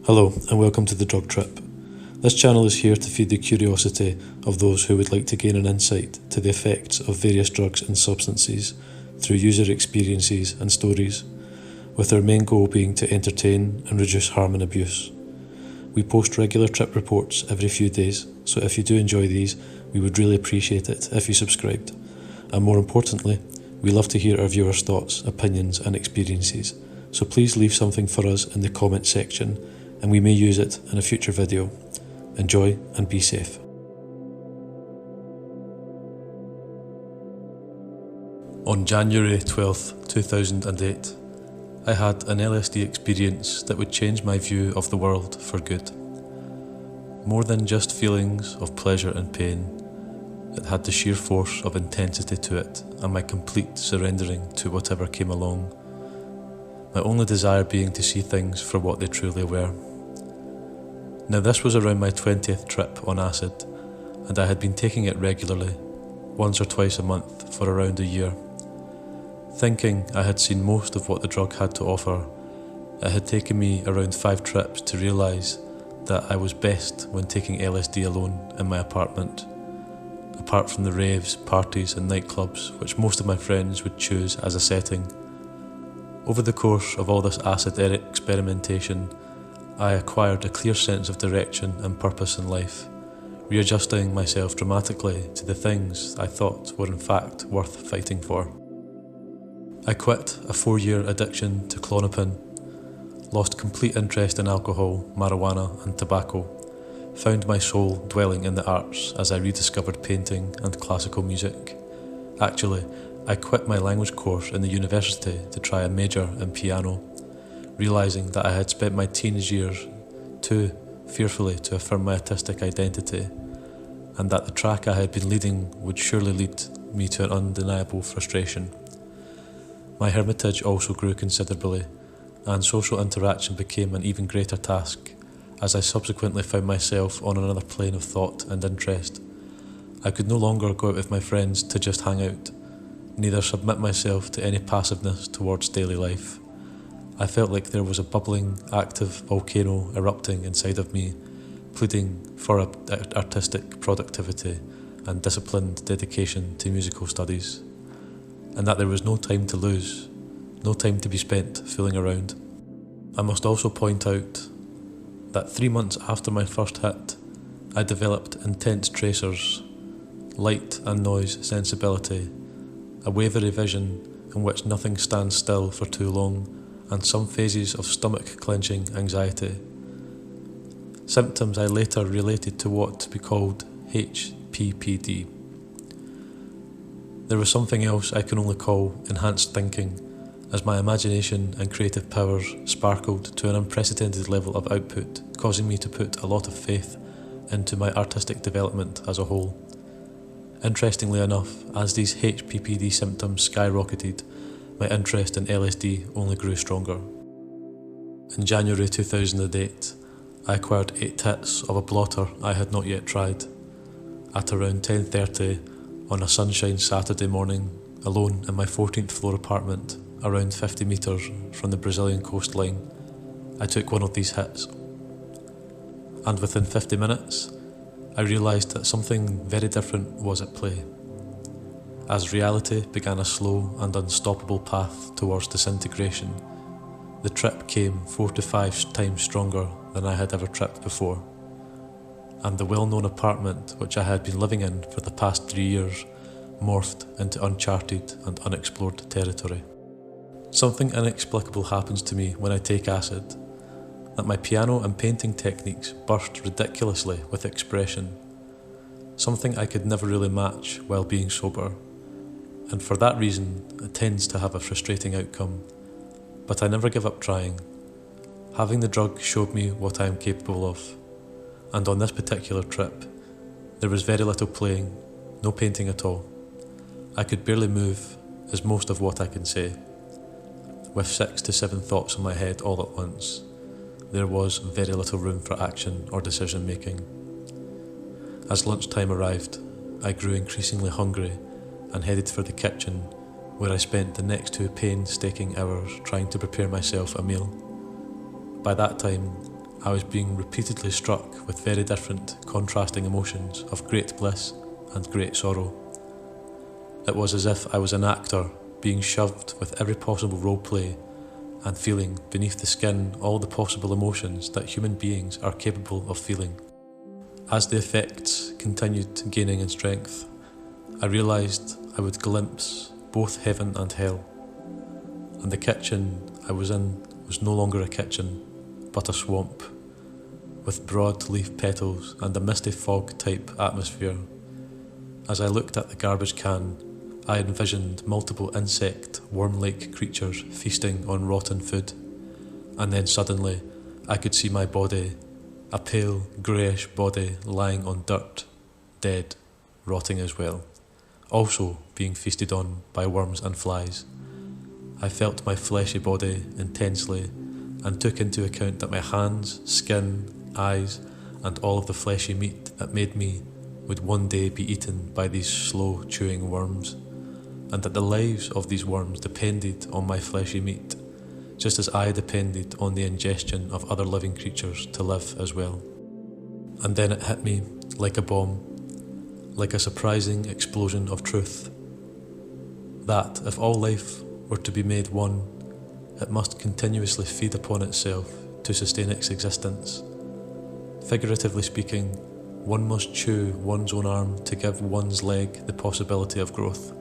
Hello and welcome to The Drug Trip. This channel is here to feed the curiosity of those who would like to gain an insight to the effects of various drugs and substances through user experiences and stories, with our main goal being to entertain and reduce harm and abuse. We post regular trip reports every few days, so if you do enjoy these, we would really appreciate it if you subscribed. And more importantly, we love to hear our viewers' thoughts, opinions and experiences, so please leave something for us in the comment section and we may use it in a future video. Enjoy and be safe. On January 12th, 2008, I had an LSD experience that would change my view of the world for good. More than just feelings of pleasure and pain, it had the sheer force of intensity to it and my complete surrendering to whatever came along, my only desire being to see things for what they truly were. Now this was around my 20th trip on acid, and I had been taking it regularly, once or twice a month for around a year. Thinking I had seen most of what the drug had to offer, it had taken me around 5 trips to realise that I was best when taking LSD alone in my apartment, apart from the raves, parties and nightclubs which most of my friends would choose as a setting. Over the course of all this acid experimentation, I acquired a clear sense of direction and purpose in life, readjusting myself dramatically to the things I thought were in fact worth fighting for. I quit a 4-year addiction to Klonopin, lost complete interest in alcohol, marijuana and tobacco, found my soul dwelling in the arts as I rediscovered painting and classical music. Actually, I quit my language course in the university to try a major in piano, realising that I had spent my teenage years too fearfully to affirm my artistic identity, and that the track I had been leading would surely lead me to an undeniable frustration. My hermitage also grew considerably, and social interaction became an even greater task, as I subsequently found myself on another plane of thought and interest. I could no longer go out with my friends to just hang out, neither submit myself to any passiveness towards daily life. I felt like there was a bubbling, active volcano erupting inside of me, pleading for artistic productivity and disciplined dedication to musical studies, and that there was no time to lose, no time to be spent fooling around. I must also point out that 3 months after my first hit, I developed intense tracers, light and noise sensibility, a wavery vision in which nothing stands still for too long, and some phases of stomach-clenching anxiety. Symptoms I later related to what to be called HPPD. There was something else I can only call enhanced thinking, as my imagination and creative powers sparkled to an unprecedented level of output, causing me to put a lot of faith into my artistic development as a whole. Interestingly enough, as these HPPD symptoms skyrocketed, my interest in LSD only grew stronger. In January 2008, I acquired 8 hits of a blotter I had not yet tried. At around 10:30 on a sunshine Saturday morning, alone in my 14th floor apartment, around 50 metres from the Brazilian coastline, I took one of these hits. And within 50 minutes, I realised that something very different was at play, as reality began a slow and unstoppable path towards disintegration. The trip came 4 to 5 times stronger than I had ever tripped before, and the well-known apartment which I had been living in for the past 3 years morphed into uncharted and unexplored territory. Something inexplicable happens to me when I take acid, that my piano and painting techniques burst ridiculously with expression, something I could never really match while being sober. And for that reason, it tends to have a frustrating outcome. But I never give up trying. Having the drug showed me what I am capable of. And on this particular trip, there was very little playing, no painting at all. I could barely move, is most of what I can say. With 6 to 7 thoughts in my head all at once, there was very little room for action or decision making. As lunchtime arrived, I grew increasingly hungry and headed for the kitchen, where I spent the next 2 painstaking hours trying to prepare myself a meal. By that time, I was being repeatedly struck with very different, contrasting emotions of great bliss and great sorrow. It was as if I was an actor being shoved with every possible role play and feeling beneath the skin all the possible emotions that human beings are capable of feeling. As the effects continued gaining in strength, I realised I would glimpse both heaven and hell, and the kitchen I was in was no longer a kitchen, but a swamp, with broad leaf petals and a misty fog-type atmosphere. As I looked at the garbage can, I envisioned multiple insect, worm-like creatures feasting on rotten food, and then suddenly I could see my body, a pale, greyish body lying on dirt, dead, rotting as well, also being feasted on by worms and flies. I felt my fleshy body intensely and took into account that my hands, skin, eyes, and all of the fleshy meat that made me would one day be eaten by these slow chewing worms, and that the lives of these worms depended on my fleshy meat, just as I depended on the ingestion of other living creatures to live as well. And then it hit me like a bomb, like a surprising explosion of truth, that if all life were to be made one, it must continuously feed upon itself to sustain its existence. Figuratively speaking, one must chew one's own arm to give one's leg the possibility of growth.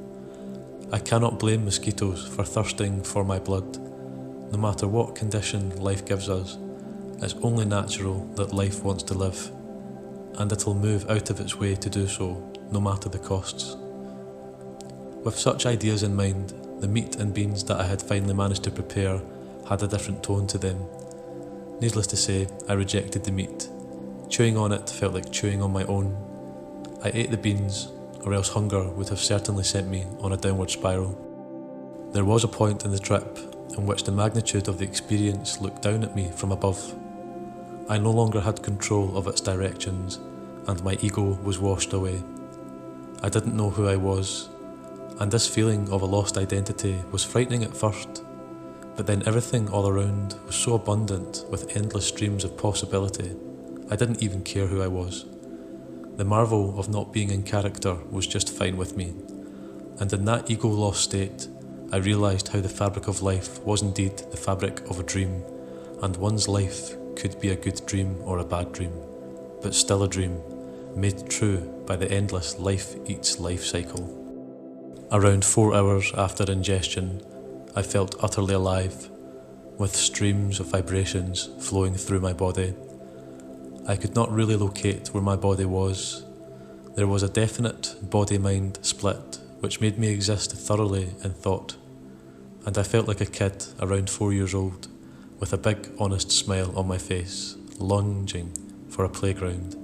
I cannot blame mosquitoes for thirsting for my blood. No matter what condition life gives us, it's only natural that life wants to live, and it'll move out of its way to do so, no matter the costs. With such ideas in mind, the meat and beans that I had finally managed to prepare had a different tone to them. Needless to say, I rejected the meat. Chewing on it felt like chewing on my own. I ate the beans, or else hunger would have certainly sent me on a downward spiral. There was a point in the trip in which the magnitude of the experience looked down at me from above. I no longer had control of its directions, and my ego was washed away. I didn't know who I was, and this feeling of a lost identity was frightening at first, but then everything all around was so abundant with endless streams of possibility, I didn't even care who I was. The marvel of not being in character was just fine with me, and in that ego-lost state, I realised how the fabric of life was indeed the fabric of a dream, and one's life could be a good dream or a bad dream, but still a dream, made true by the endless life eats life cycle. Around 4 hours after ingestion, I felt utterly alive, with streams of vibrations flowing through my body. I could not really locate where my body was. There was a definite body-mind split which made me exist thoroughly in thought, and I felt like a kid around 4 years old, with a big honest smile on my face, longing for a playground,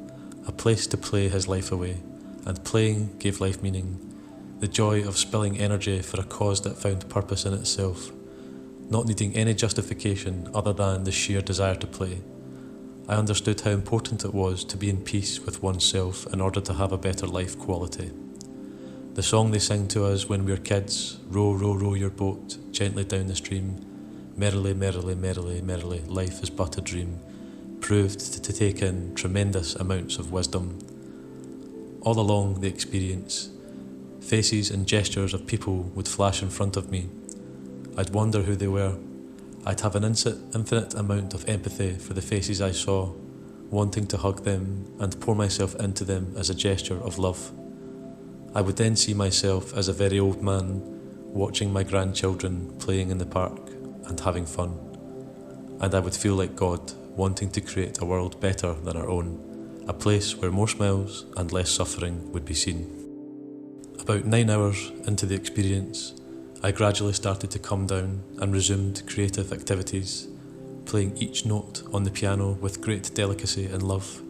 a place to play his life away, and playing gave life meaning, the joy of spilling energy for a cause that found purpose in itself, not needing any justification other than the sheer desire to play. I understood how important it was to be in peace with oneself in order to have a better life quality. The song they sing to us when we're kids, row, row, row your boat gently down the stream, merrily, merrily, merrily, merrily, life is but a dream, proved to take in tremendous amounts of wisdom. All along the experience, faces and gestures of people would flash in front of me. I'd wonder who they were. I'd have an infinite amount of empathy for the faces I saw, wanting to hug them and pour myself into them as a gesture of love. I would then see myself as a very old man, watching my grandchildren playing in the park and having fun. And I would feel like God, wanting to create a world better than our own, a place where more smiles and less suffering would be seen. About 9 hours into the experience, I gradually started to come down and resumed creative activities, playing each note on the piano with great delicacy and love.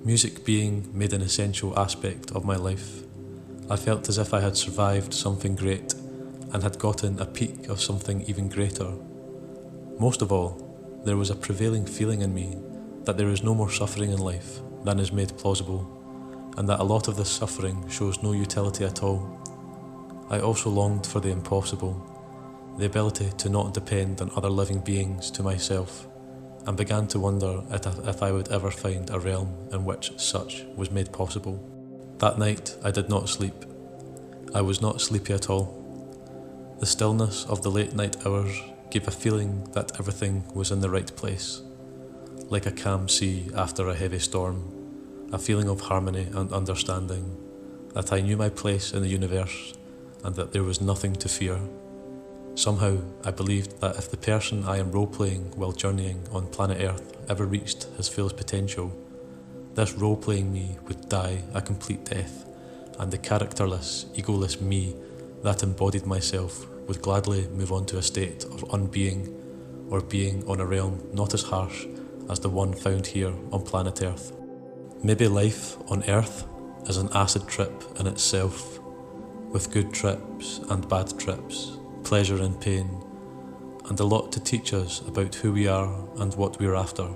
Music being made an essential aspect of my life, I felt as if I had survived something great and had gotten a peak of something even greater. Most of all, there was a prevailing feeling in me that there is no more suffering in life than is made plausible, and that a lot of this suffering shows no utility at all. I also longed for the impossible, the ability to not depend on other living beings to myself, and began to wonder if I would ever find a realm in which such was made possible. That night I did not sleep. I was not sleepy at all. The stillness of the late night hours gave a feeling that everything was in the right place, like a calm sea after a heavy storm, a feeling of harmony and understanding, that I knew my place in the universe and that there was nothing to fear. Somehow I believed that if the person I am role-playing while journeying on planet Earth ever reached his fullest potential, this role-playing me would die a complete death, and the characterless, egoless me that embodied myself would gladly move on to a state of unbeing, or being on a realm not as harsh as the one found here on planet Earth. Maybe life on Earth is an acid trip in itself, with good trips and bad trips, pleasure and pain, and a lot to teach us about who we are and what we're after.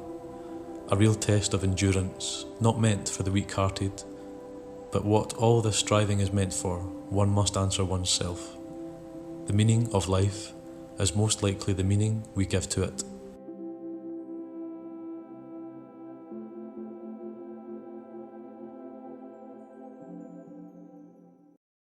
A real test of endurance, not meant for the weak-hearted, but what all this striving is meant for, one must answer oneself. The meaning of life is most likely the meaning we give to it.